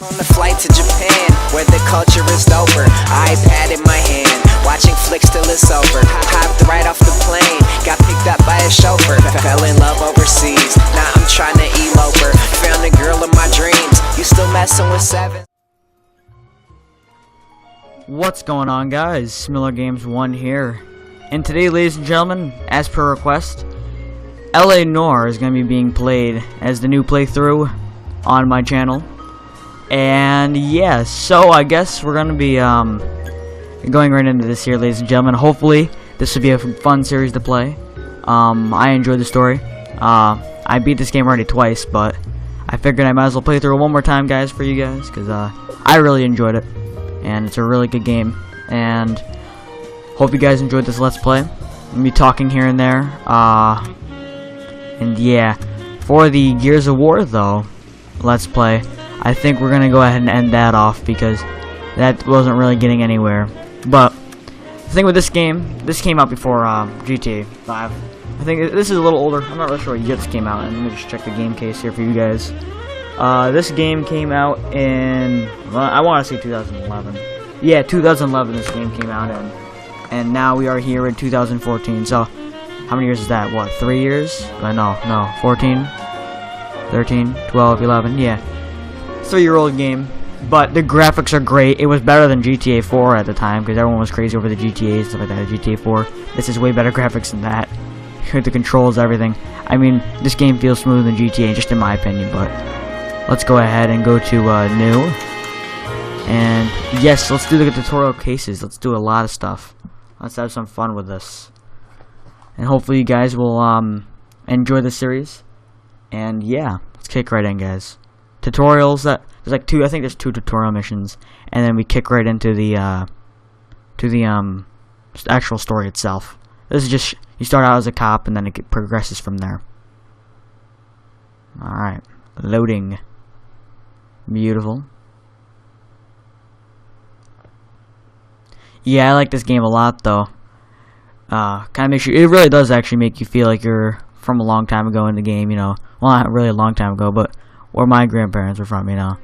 On the flight to Japan, where the culture is doper. iPad in my hand, watching flicks till it's over. Hopped right off the plane, got picked up by a chauffeur. Fell in love overseas, now I'm trying to elope her. Found a girl of my dreams, you still messing with 7? What's going on, guys? Miller Games 1 here. And today, ladies and gentlemen, as per request, Noire is going to be being played as the new playthrough on my channel. And yeah, so I guess we're going to be going right into this here, ladies and gentlemen. Hopefully, this will be a fun series to play. I enjoyed the story. I beat this game already twice, but I figured I might as well play through it one more time, guys, for you guys, because I really enjoyed it. And it's a really good game. And hope you guys enjoyed this Let's Play. I'll be talking here and there. And yeah, for the Gears of War, though, Let's Play, I think we're going to go ahead and end that off because that wasn't really getting anywhere. But the thing with this game, this came out before GTA 5. I think this is a little older. I'm not really sure what year this came out. And let me just check the game case here for you guys. This game came out in, well, I want to say 2011. Yeah, 2011 this game came out in. And now we are here in 2014. So, how many years is that? What, 3 years? No, 14, 13, 12, 11, yeah. 3-year-old game, but the graphics are great. It was better than GTA 4 at the time because everyone was crazy over the GTA and stuff like that. GTA 4, this is way better graphics than that. The controls, everything. I mean, this game feels smoother than GTA, just in my opinion. But let's go ahead and go to new. And yes, let's do the tutorial cases. Let's do a lot of stuff. Let's have some fun with this, and hopefully you guys will enjoy the series. And yeah, let's kick right in, guys. Tutorials, that there's like two. I think there's 2 tutorial missions, and then we kick right into the actual story itself. This is just, you start out as a cop, and then it progresses from there. All right, loading. Beautiful. Yeah, I like this game a lot, though. Kind of makes you. It really does actually make you feel like you're from a long time ago in the game. You know, well, not really a long time ago, but where my grandparents were from, you know,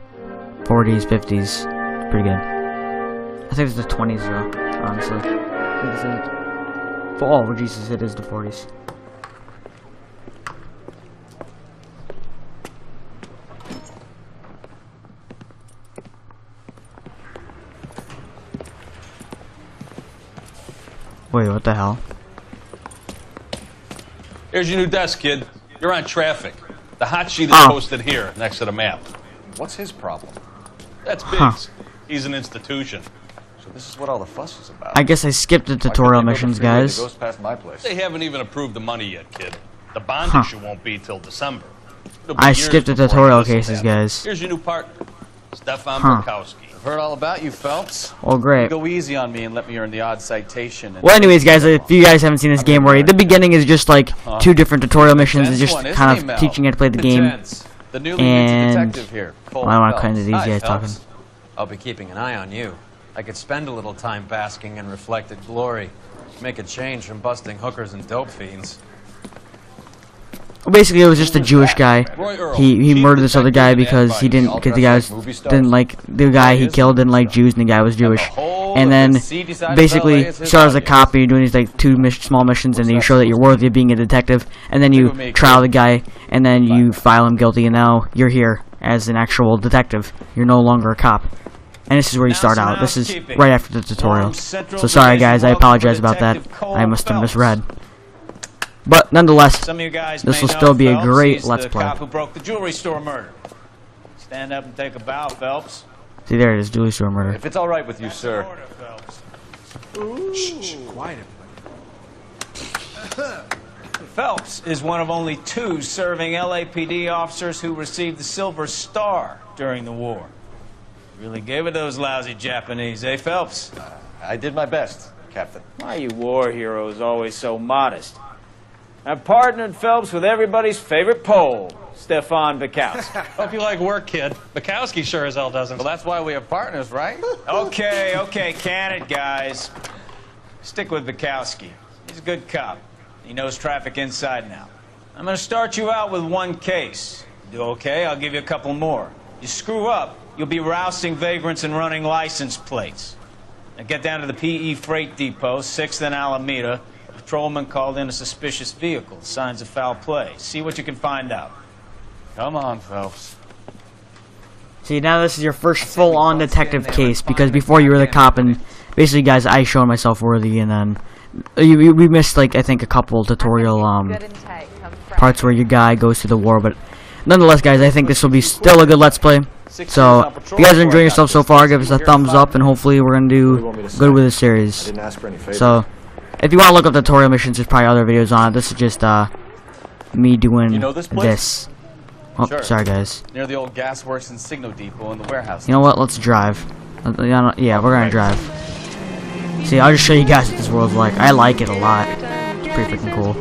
40s, 50s, pretty good. I think it's the 20s, though, honestly. I think this is, oh, Jesus, it is the 40s. Wait, what the hell? Here's your new desk, kid. You're on traffic. The hot sheet is posted here, next to the map. What's his problem? That's Biggs. He's an institution. So this is what all the fuss is about. I guess I skipped the tutorial missions, guys. Goes past my place. They haven't even approved the money yet, kid. The bond issue won't be till December. I skipped the tutorial cases, guys. Here's your new partner, Stefan Bukowski. I've heard all about you, Phelps. Oh, great. Go easy on me and let me earn the odd citation. Well, anyways, guys, if you guys haven't seen this game already, the beginning is just like 2 different tutorial missions. It's just kind of teaching you how to play the game. And well, I want to cut into these guys talking. I'll be keeping an eye on you. I could spend a little time basking in reflected glory. Make a change from busting hookers and dope fiends. Well, basically, it was just a Jewish guy. He murdered this other guy because the guy didn't like the guy he killed didn't like Jews, and the guy was Jewish. And then basically start as a cop, and you're doing these like 2 small missions, and then you show that you're worthy of being a detective, and then you trial the guy, and then you file him guilty, and now you're here as an actual detective. You're no longer a cop. And this is where you start out. This is right after the tutorial. So sorry, guys, I apologize about that. I must have misread. But nonetheless, this will still be a great Let's Play. Cop who broke the jewelry store murder. Stand up and take a bow, Phelps. See, there it is, jewelry store murder. If it's all right with you, sir. Shh, quiet. Phelps is one of only 2 serving LAPD officers who received the Silver Star during the war. Really gave it those lousy Japanese, eh, Phelps? I did my best, Captain. Why are you war heroes always so modest? I've partnered Phelps with everybody's favorite Pole, Stefan Bukowski. Hope you like work, kid. Bukowski sure as hell doesn't. Well, that's why we have partners, right? Okay, can it, guys. Stick with Bukowski. He's a good cop. He knows traffic inside and out. I'm going to start you out with 1 case. You do okay, I'll give you a couple more. You screw up, You'll be rousting vagrants and running license plates. Now get down to the PE Freight Depot, 6th and Alameda. A patrolman called in a suspicious vehicle. Signs of foul play. See what you can find out. Come on, Phelps. See, now this is your first full-on detective case, because before you were the cop, and basically, guys, I showed myself worthy, and then we missed, like, I think a couple tutorial parts where your guy goes to the war, but nonetheless, guys, I think this will be still a good Let's Play. So, if you guys are enjoying yourself so far, give us a thumbs up, and hopefully we're going to do good with this series. So, if you want to look up tutorial missions, there's probably other videos on it. This is just, me doing this. Oh, Sure. sorry, guys. Near the old gasworks and Signo Depot in the warehouse. You know what? Let's drive. Yeah, we're gonna drive. See, I'll just show you guys what this world's like. I like it a lot. It's pretty freaking cool.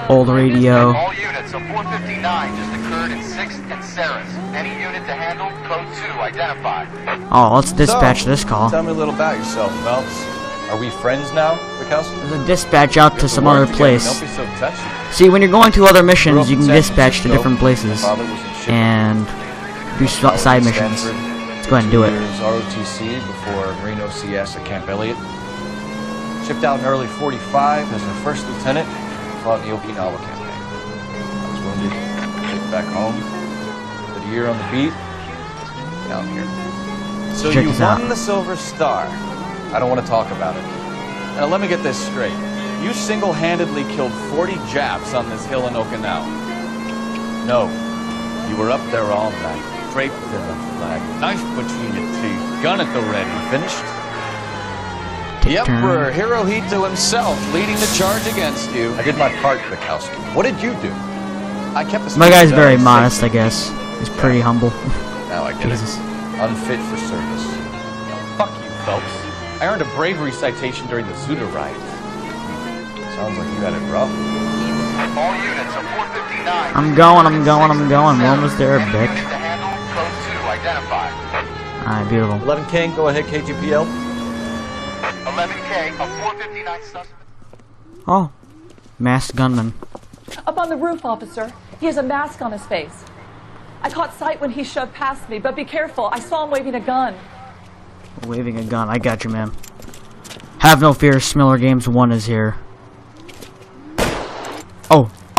Old radio. All units, a 459 just occurred in 6th and Saris. Any unit to handle, code 2 identified. Oh, let's dispatch this call. Tell me a little about yourself, Phelps. Are we friends now, Bukowski? There's a dispatch out to some other place. Don't be so touchy. See, when you're going to other missions, you can dispatch to different places and do side missions. Let's go ahead and do it. ROTC before Reno CS at Camp Elliott. Shipped out in early 45 as a first lieutenant. Fought in the Okinawa campaign. I was wounded. Taken back home. Did a year on the beat. Down here. So Check you this out. won the Silver Star. I don't want to talk about it. Now let me get this straight. You single-handedly killed 40 Japs on this hill in Okinawa. No. You were up there all night, draped in the flag, knife between your teeth, gun at the ready. Finished? The Emperor Hirohito himself leading the charge against you. I did my part, Bukowski. What did you do? I kept the My guy's very modest, I guess. He's pretty humble. Now I get Jesus. it. Unfit for service. Now, fuck you, Phelps. I earned a bravery citation during the Zuda riot. Sounds like you had it rough. All units, a 459. I'm going. We're almost there, Any bitch. unit to handle, code 2 identified. Alright, beautiful. 11K, go ahead, KGPL. 11K, a 459 suspect. Oh, masked gunman. Up on the roof, officer. He has a mask on his face. I caught sight when he shoved past me, but be careful. I saw him waving a gun. Waving a gun. I got you, man. Have no fear. Smiller Games 1 is here.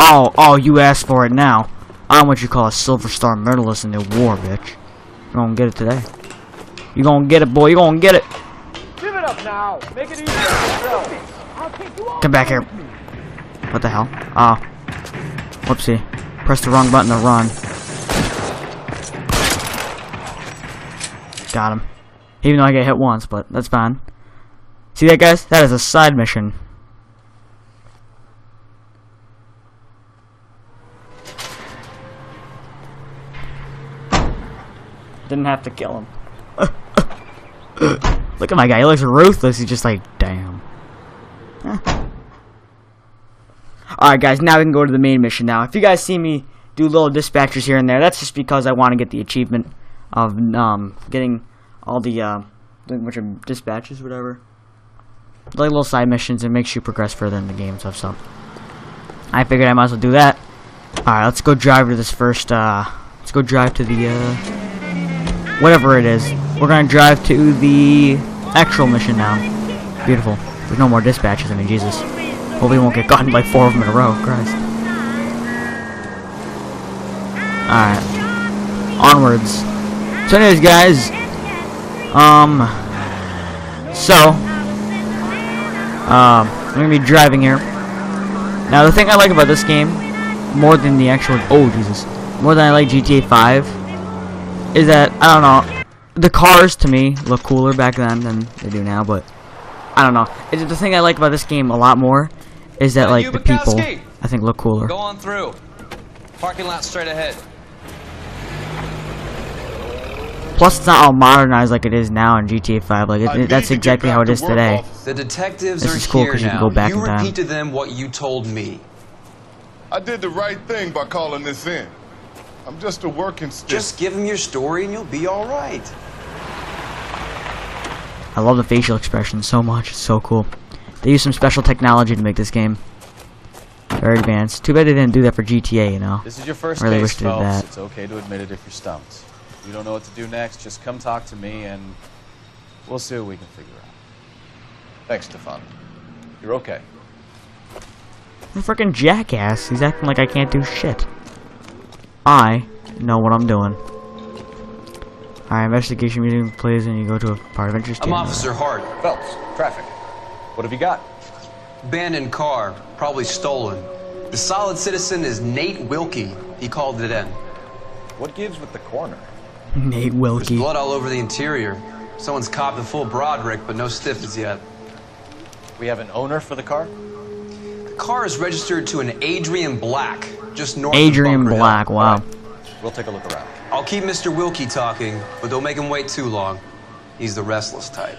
Oh, you asked for it now. I'm what you call a Silver Star medalist in the war, bitch. You're gonna get it today. You gonna get it, boy. You gonna get it. Give it up now. Make it easier for yourself. Come back here. What the hell? Oh. Whoopsie. Pressed the wrong button to run. Got him. Even though I get hit once, but that's fine. See that, guys? That is a side mission. Didn't have to kill him. Look at my guy. He looks ruthless. He's just like, damn. Alright, guys. Now we can go to the main mission now. If you guys see me do little dispatchers here and there, that's just because I want to get the achievement of getting all the which are dispatches, whatever. Like little side missions. It makes you progress further in the game and stuff. So I figured I might as well do that. Alright, let's go drive to this first. Let's go drive to the whatever it is. We're gonna drive to the actual mission now. Beautiful. There's no more dispatches. I mean, Jesus. Hope we won't get gotten like 4 of them in a row. Christ. Alright. Onwards. So anyways, guys. I'm gonna be driving here. Now the thing I like about this game, more than the actual more than I like GTA 5, is that, I don't know, the cars to me look cooler back then than they do now, but I don't know. The thing I like about this game a lot more is that, like, the people, I think, look cooler. Go on through. Parking lot straight ahead. Plus, it's not all modernized like it is now in GTA 5. Like, that's exactly how it is today. The detectives This are is cool here 'cause you now. can go back you in time. repeat to them what you told me. I did the right thing by calling this in. I'm just a working stick. Just give them your story and you'll be all right. I love the facial expressions so much. It's so cool. They use some special technology to make this game. Very advanced. Too bad they didn't do that for GTA, you know. This is your first Really case, wish they did Phelps. that. It's okay to admit it if you're stumped. You don't know what to do next, just come talk to me and we'll see what we can figure out. Thanks, Stefan. You're okay. I'm a freaking jackass. He's acting like I can't do shit. I know what I'm doing. Alright, investigation meeting plays and you go to a part of interest. I'm Officer Hart. Phelps, traffic. What have you got? Abandoned car, probably stolen. The solid citizen is Nate Wilkie. He called it in. What gives with the corner? Nate There's Wilkie. blood all over the interior. Someone's copped a full Broderick, but no stiffs yet. We have an owner for the car? The car is registered to an Adrian Black, just north Adrian of Bunker Black, Hill. wow. We'll take a look around. I'll keep Mr. Wilkie talking, but don't make him wait too long. He's the restless type.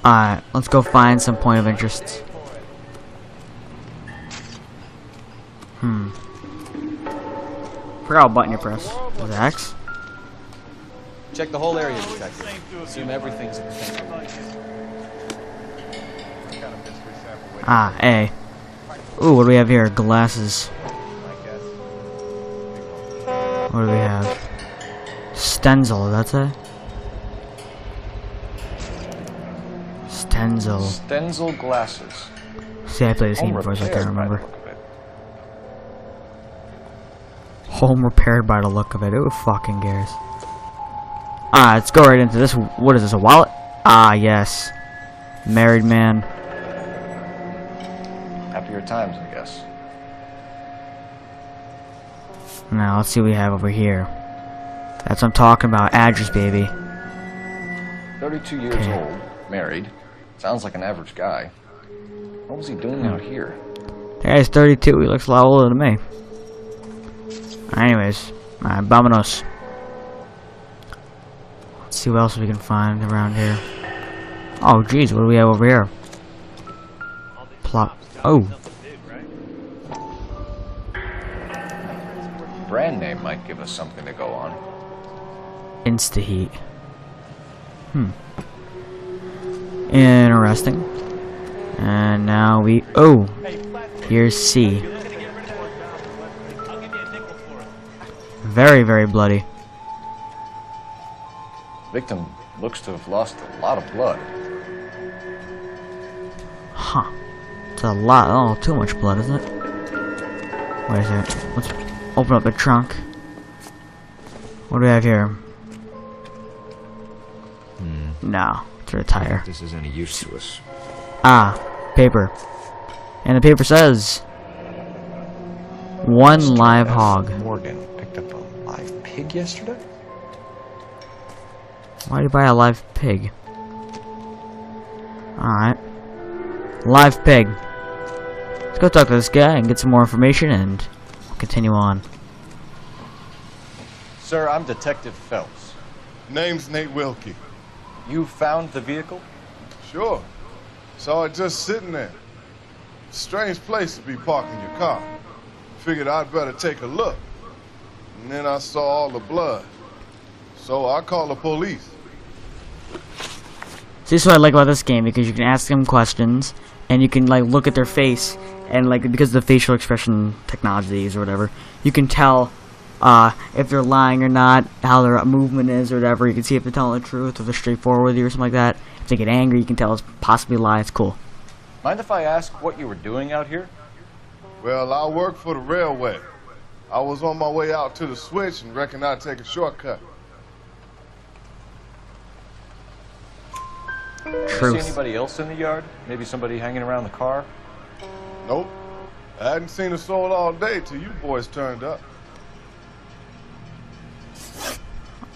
Alright, let's go find some point of interest. Forgot what button you press. Was it X? Check the whole area, detective. Assume everything's a potential lead. Ah, A. Ooh, what do we have here? Glasses. What do we have? Stenzel, that's it? Stenzel. Stenzel glasses. See, I played this game before, so I can't remember. Home repaired by the look of it. Who fucking cares? Alright, let's go right into this. What is this, a wallet? Ah, yes. Married man. Happier times, I guess. Now, let's see what we have over here. That's what I'm talking about. Address, baby. 32 years old, married. Sounds like an average guy. What was he doing out here? The guy's 32. He looks a lot older than me. Anyways, vámonos. Let's see what else we can find around here. Oh, jeez, what do we have over here? Plot. Oh, Brand name might give us something to go on. Instaheat. Interesting. And now we. Oh, here's C. Very, very bloody. Victim looks to have lost a lot of blood. Huh. It's a lot. Oh, too much blood, isn't it? Wait a second. Let's open up the trunk. What do we have here? No. It's a tire. This is any use to us. Ah, paper. And the paper says... One live hog. Morgan picked up a live pig yesterday? Why'd you buy a live pig? Alright. Live pig. Let's go talk to this guy and get some more information and we'll continue on. Sir, I'm Detective Phelps. Name's Nate Wilkie. You found the vehicle? Sure. Saw it just sitting there. Strange place to be parking your car. Figured I'd better take a look. And then I saw all the blood. So I called the police. See, this is what I like about this game, because you can ask them questions and you can like look at their face and like because of the facial expression technology they use or whatever, you can tell if they're lying or not, how their movement is or whatever. You can see if they're telling the truth, if they're straightforward with you or something like that. If they get angry, you can tell it's possibly a lie. It's cool. Mind if I ask what you were doing out here? Well, I work for the railway. I was on my way out to the switch and reckoned I'd take a shortcut. Truth. You see anybody else in the yard? Maybe somebody hanging around the car? Nope. I hadn't seen a soul all day till you boys turned up.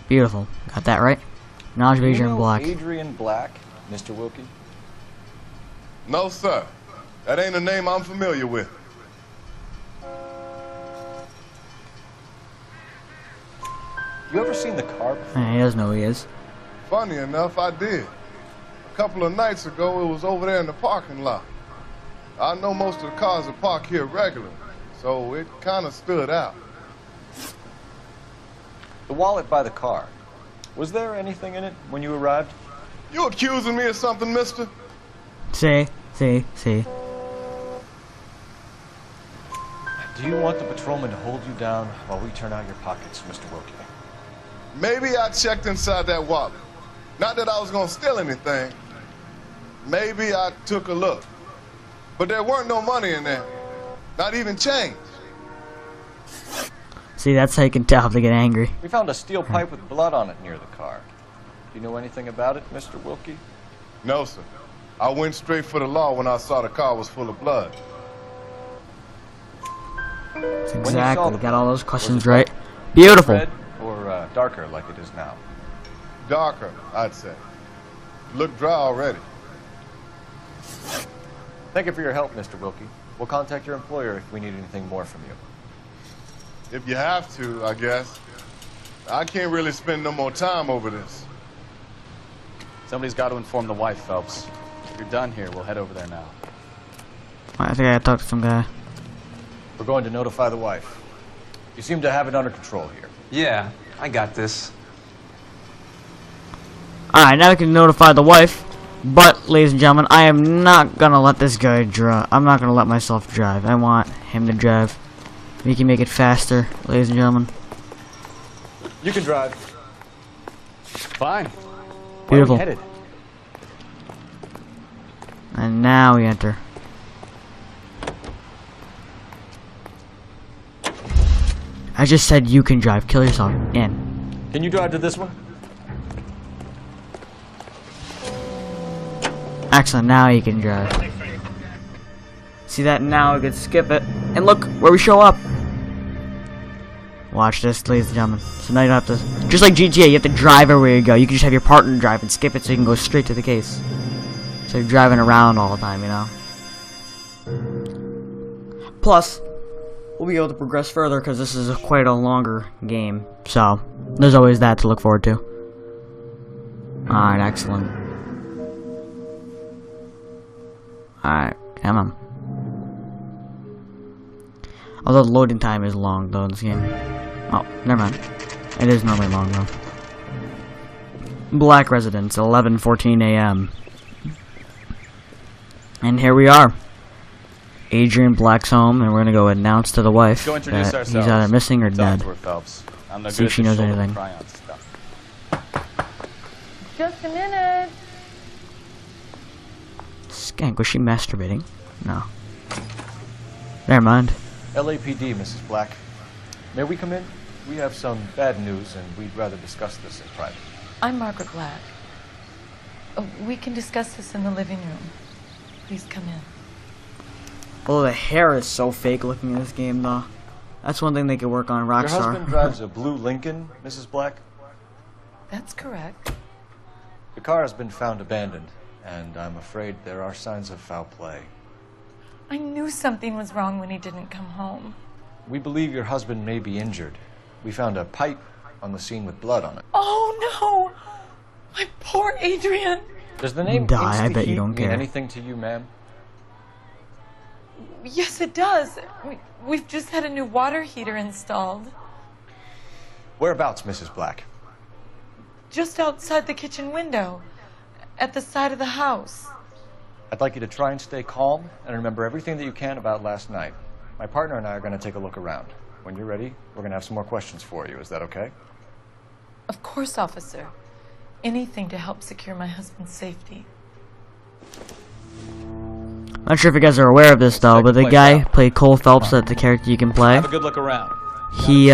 Beautiful. Got that right? Knowledge of You Adrian know Black. Adrian Black, Mr. Wilkie? No, sir. That ain't a name I'm familiar with. You ever seen the car before? He doesn't know who he is. Funny enough, I did. A couple of nights ago, it was over there in the parking lot. I know most of the cars that park here regularly, so it kind of stood out. The wallet by the car. Was there anything in it when you arrived? You accusing me of something, mister? See. Do you want the patrolman to hold you down while we turn out your pockets, Mr. Wilkie? Maybe I checked inside that wallet. Not that I was gonna steal anything. Maybe I took a look. But there weren't no money in there. Not even change. See, that's how you can tell if they get angry. We found a steel pipe with blood on it near the car. Do you know anything about it, Mr. Wilkie? No, sir. I went straight for the law when I saw the car was full of blood. That's exactly. Got all those questions right. Beautiful. Red or darker like it is now? Darker, I'd say. Look dry already. Thank you for your help, Mr. Wilkie. We'll contact your employer if we need anything more from you. If you have to, I guess. I can't really spend no more time over this. Somebody's got to inform the wife, Phelps. If you're done here, we'll head over there now. I think I gotta talk to some guy. We're going to notify the wife. You seem to have it under control here. Yeah, I got this. Alright, now we can notify the wife. But, ladies and gentlemen, I am not gonna let this guy drive. I'm not gonna let myself drive. I want him to drive. We can make it faster, ladies and gentlemen. You can drive. Fine. Beautiful. Where are we headed? And now we enter. I just said you can drive. Kill yourself. In. Can you drive to this one? Excellent. Now you can drive. See that? Now we can skip it. And look where we show up. Watch this, ladies and gentlemen. So now you don't have to... Just like GTA, you have to drive everywhere you go. You can just have your partner drive and skip it so you can go straight to the case. So you're driving around all the time, you know? Plus, we'll be able to progress further because this is quite a longer game. So, there's always that to look forward to. Alright, excellent. Alright, come on. Although the loading time is long, though, in this game. Oh, never mind. It is normally long, though. Black Residence, 11:14 a.m. And here we are. Adrian Black's home, and we're gonna go announce to the wife that he's either missing or dead. See if she knows anything. Just a minute. Skank, was she masturbating? No. Never mind. LAPD, Mrs. Black. May we come in? We have some bad news, and we'd rather discuss this in private. I'm Margaret Black. Oh, we can discuss this in the living room. Please come in. Oh, the hair is so fake looking in this game, though. That's one thing they could work on. Rockstar. Your husband drives a blue Lincoln, Mrs. Black? That's correct. The car has been found abandoned, and I'm afraid there are signs of foul play. I knew something was wrong when he didn't come home. We believe your husband may be injured. We found a pipe on the scene with blood on it. Oh, no! My poor Adrian! Does the name Die, I bet you don't mean care. anything to you, ma'am? Yes, it does. We've just had a new water heater installed. Whereabouts, Mrs. Black? Just outside the kitchen window. At the side of the house. I'd like you to try and stay calm and remember everything that you can about last night. My partner and I are going to take a look around. When you're ready, we're going to have some more questions for you. Is that okay? Of course, officer. Anything to help secure my husband's safety. Not sure if you guys are aware of this though, but the guy played Cole Phelps, that's the character you can play. Have a good look around. He's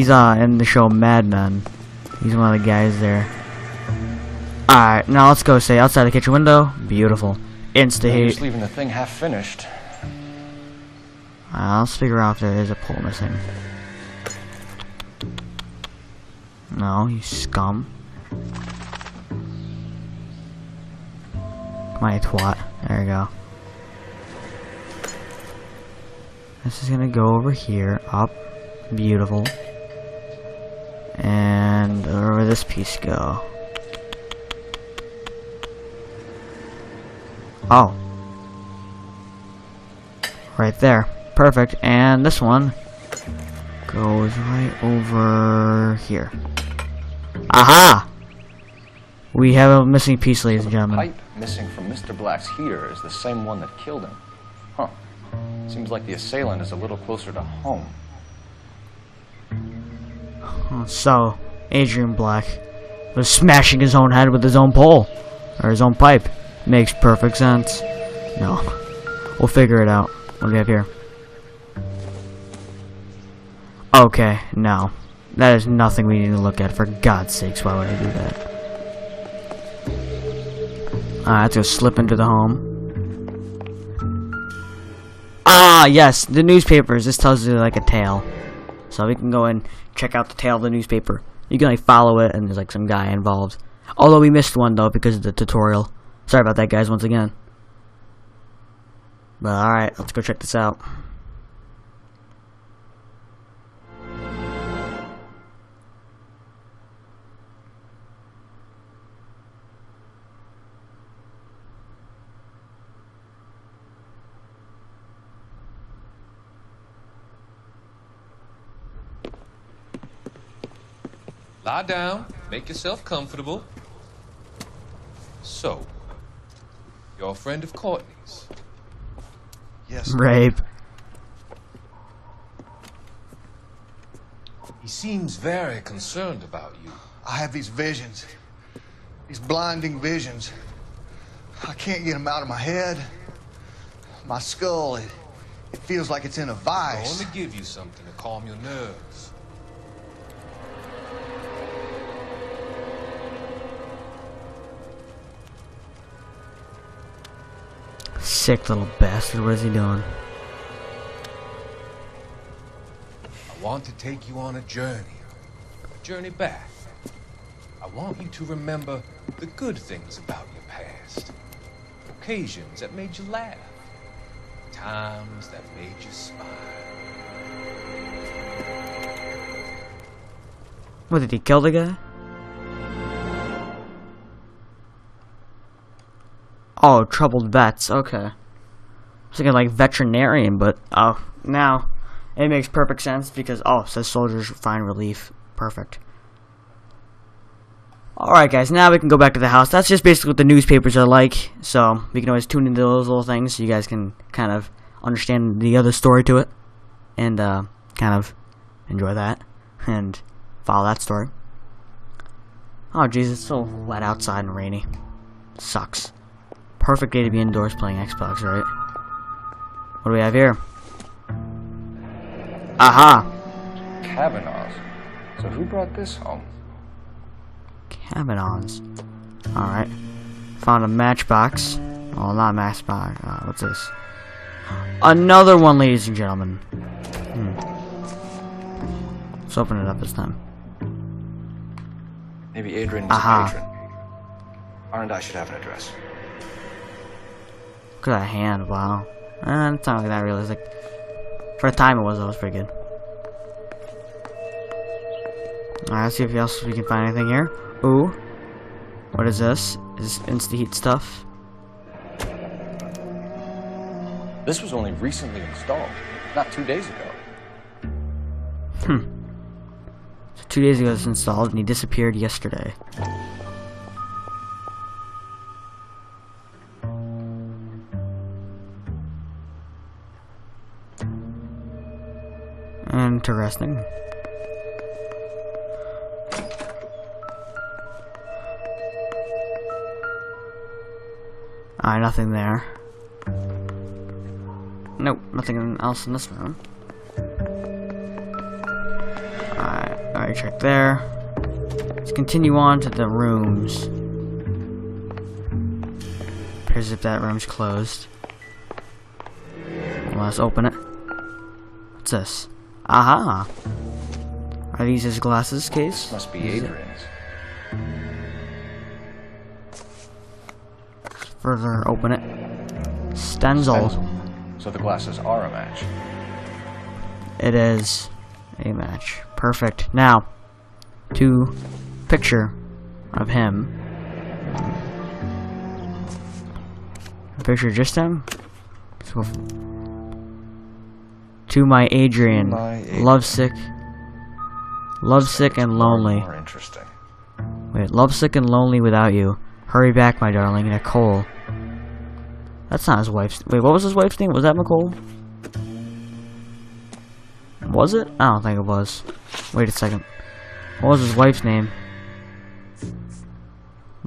in the show Mad Men. He's one of the guys there. Alright, now let's go stay outside the kitchen window. Beautiful. Insta You're hate. just leaving the thing half finished. Let's figure out if there is a pole missing. No, you scum. Come on, you twat. There you go. This is gonna go over here, up. Beautiful. And where will this piece go? Oh. Right there. Perfect. And this one goes right over here. Aha! We have a missing piece, ladies and gentlemen. The pipe missing from Mr. Black's heater is the same one that killed him. Huh. Seems like the assailant is a little closer to home. So, Adrian Black was smashing his own head with his own pole. Or his own pipe. Makes perfect sense. No. We'll figure it out. What do we have here? Okay, no. That is nothing we need to look at. For God's sakes, why would I do that? Alright, let's go slip into the home. Ah, yes, the newspapers. This tells you like a tale. So we can go and check out the tale of the newspaper. You can like follow it, and there's like some guy involved. Although we missed one though because of the tutorial. Sorry about that, guys, once again. But alright, let's go check this out. Lie down, make yourself comfortable. So, you're a friend of Courtney's? Yes. Rape. He seems very concerned about you. I have these visions. These blinding visions. I can't get them out of my head. My skull, it feels like it's in a vice. I want to give you something to calm your nerves. Sick little bastard, what is he doing? I want to take you on a journey back. I want you to remember the good things about your past. Occasions that made you laugh. Times that made you smile. What, did he kill the guy? Oh, troubled vets, okay. I was thinking like veterinarian, but oh, now it makes perfect sense because, oh, it says soldiers find relief. Perfect. Alright guys, now we can go back to the house. That's just basically what the newspapers are like, so we can always tune into those little things so you guys can kind of understand the other story to it. And kind of enjoy that and follow that story. Oh jeez, it's so wet outside and rainy. Sucks. Perfect day to be indoors playing Xbox, right? What do we have here? Aha! Kavanaugh's. So who brought this home? Kavanaugh's. Alright. Found a matchbox. Well, not a matchbox. What's this? Another one, ladies and gentlemen. Let's open it up this time. Maybe Adrian was a patron. R&I should have an address. Look at that hand, wow. It's not like that realistic. For the time it was, that was pretty good. Alright, let's see if else we can find anything here. Ooh. What is this? Is this insta-heat stuff? This was only recently installed, not 2 days ago. So 2 days ago it was installed and he disappeared yesterday. Interesting. Alright, nothing there. Nope, nothing else in this room. Alright, check there. Let's continue on to the rooms. Appears if that room's closed. Well, let's open it. What's this? Aha! Are these his glasses case? Must be Adrian's. Further open it. Stenzel. So the glasses are a match. It is a match. Perfect. Now, to picture of him. A picture just him? So, to my Adrian. Lovesick and lonely. More interesting. Wait, lovesick and lonely without you. Hurry back, my darling, Nicole. That's not his wife's. Wait, what was his wife's name? Was that Nicole? Was it? I don't think it was. Wait a second. What was his wife's name?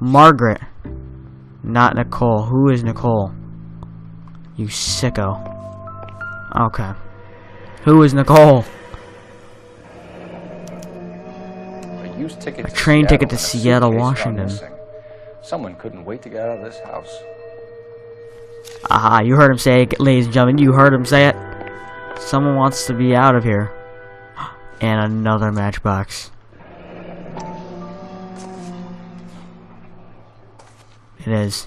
Margaret. Not Nicole. Who is Nicole? You sicko. Okay. Who is Nicole? A train ticket to Seattle, Washington. Someone couldn't wait to get out of this house. Aha, you heard him say it, ladies and gentlemen. You heard him say it. Someone wants to be out of here. And another matchbox. It is.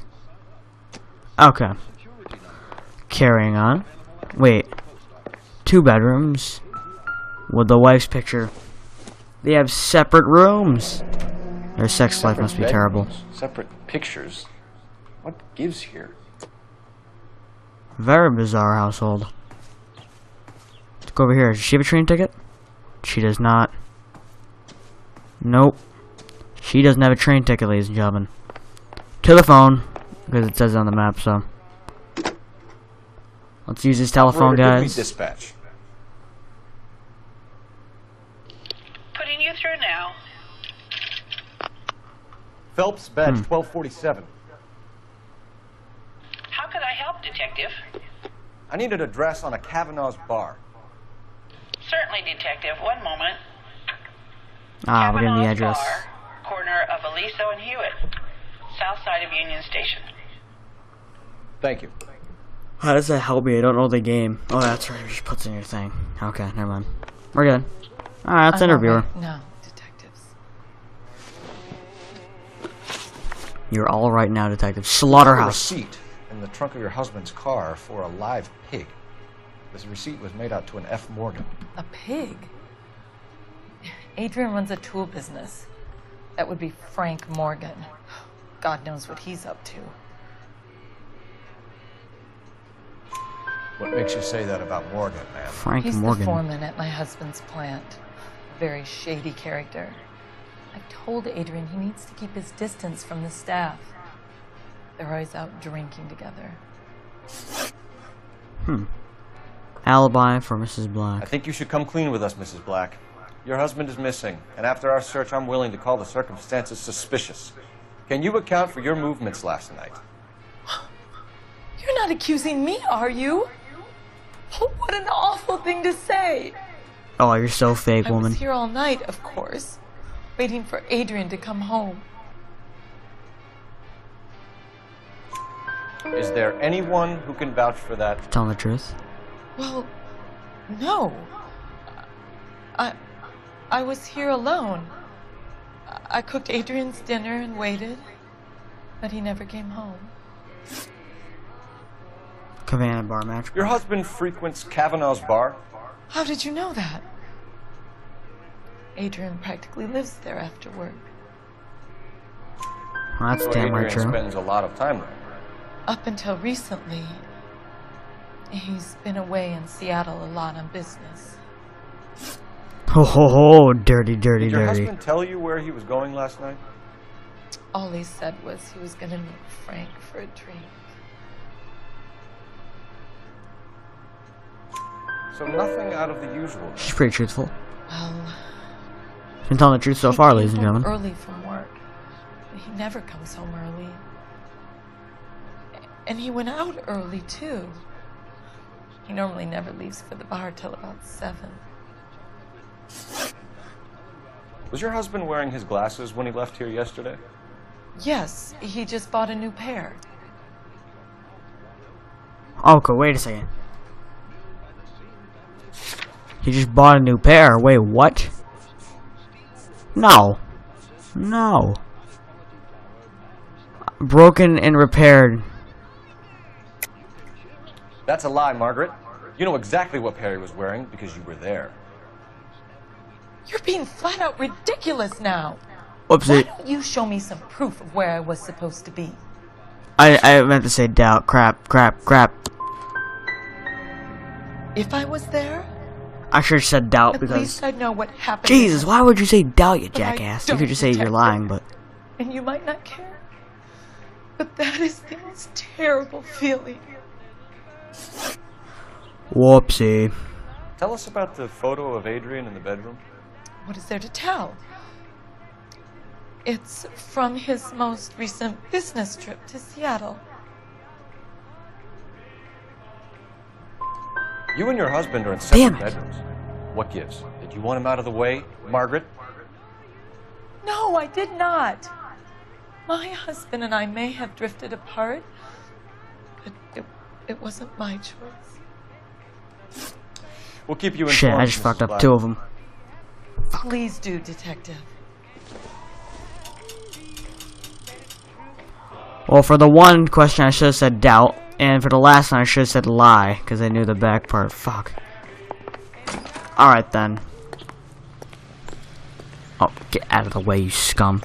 Okay. Carrying on. Wait. 2 bedrooms. With the wife's picture. They have separate rooms. Their sex life must be terrible. Separate pictures. What gives here? Very bizarre household. Let's go over here. Does she have a train ticket? She does not. Nope. She doesn't have a train ticket, ladies and gentlemen. To the phone. Because it says it on the map, so. Let's use this telephone, guys. Dispatch. Putting you through now. Phelps, badge 1247. How could I help, Detective? I need an address on a Kavanaugh's bar. Certainly, Detective. One moment. Ah, we're getting the Kavanaugh's address. Bar, corner of Aliso and Hewitt, south side of Union Station. Thank you. How does that help me? I don't know the game. Oh, that's right. It just puts in your thing. Okay, never mind. We're good. Alright, let's interview her. No, detectives. You're all right now, detective. Slaughterhouse. A receipt in the trunk of your husband's car for a live pig. This receipt was made out to an F. Morgan. A pig? Adrian runs a tool business. That would be Frank Morgan. God knows what he's up to. What makes you say that about Morgan, man? Frank He's Morgan. the foreman at my husband's plant. A very shady character. I've told Adrian he needs to keep his distance from the staff. They're always out drinking together. Alibi for Mrs. Black. I think you should come clean with us, Mrs. Black. Your husband is missing, and after our search, I'm willing to call the circumstances suspicious. Can you account for your movements last night? You're not accusing me, are you? What an awful thing to say. Oh, you're so fake, I woman. was here all night, of course, waiting for Adrian to come home. Is there anyone who can vouch for that? Telling the truth. Well, no. I was here alone. I cooked Adrian's dinner and waited, but he never came home. Cabana bar match. Your husband frequents Kavanaugh's bar? How did you know that? Adrian practically lives there after work. Well, that's So damn right Adrian true. spends a lot of time there. Up until recently, he's been away in Seattle a lot on business. Ho ho ho, dirty, dirty, Did your dirty. husband tell you where he was going last night? All he said was he was going to meet Frank for a drink. So nothing out of the usual. She's pretty truthful. Well, She's been telling the truth so he far, came ladies and home gentlemen. early from work. He never comes home early. And he went out early, too. He normally never leaves for the bar till about 7. Was your husband wearing his glasses when he left here yesterday? Yes, he just bought a new pair. Okay, wait a second. He just bought a new pair. Wait, what? No. No. Broken and repaired. That's a lie, Margaret. You know exactly what pair he was wearing because you were there. You're being flat out ridiculous now. Whoopsie. Why don't you show me some proof of where I was supposed to be? I meant to say doubt. Crap. If I was there, I should have said doubt at because... least I'd know what happened. Jesus, why would you say doubt, you But I jackass? You don't, could just say you're detective. lying, but... And you might not care. But that is the most terrible feeling. Whoopsie. Tell us about the photo of Adrian in the bedroom. What is there to tell? It's from his most recent business trip to Seattle. You and your husband are in separate bedrooms. What gives? Did you want him out of the way, Margaret? No, I did not. My husband and I may have drifted apart, but it wasn't my choice. We'll keep you informed. Shit, I just Mrs. fucked up Black. 2 of them. Please do, Detective. Well, for the one question I should have said doubt, and for the last one I should have said lie, because I knew the back part. Fuck. Alright then. Oh, get out of the way, you scum.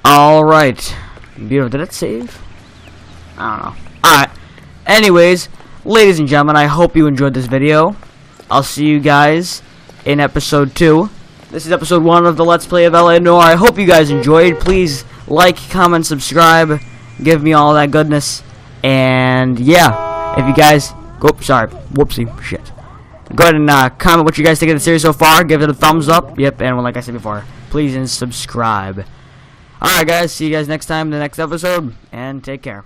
Alright. Beautiful. Did it save? I don't know. Alright. Anyways, ladies and gentlemen, I hope you enjoyed this video. I'll see you guys in episode 2. This is episode 1 of the Let's Play of LA Noire. I hope you guys enjoyed. Please like, comment, subscribe. Give me all that goodness. And yeah, if you guys... Oops, sorry. Whoopsie. Shit. Go ahead and comment what you guys think of the series so far. Give it a thumbs up. Yep, and like I said before, please and subscribe. Alright guys, see you guys next time in the next episode, and take care.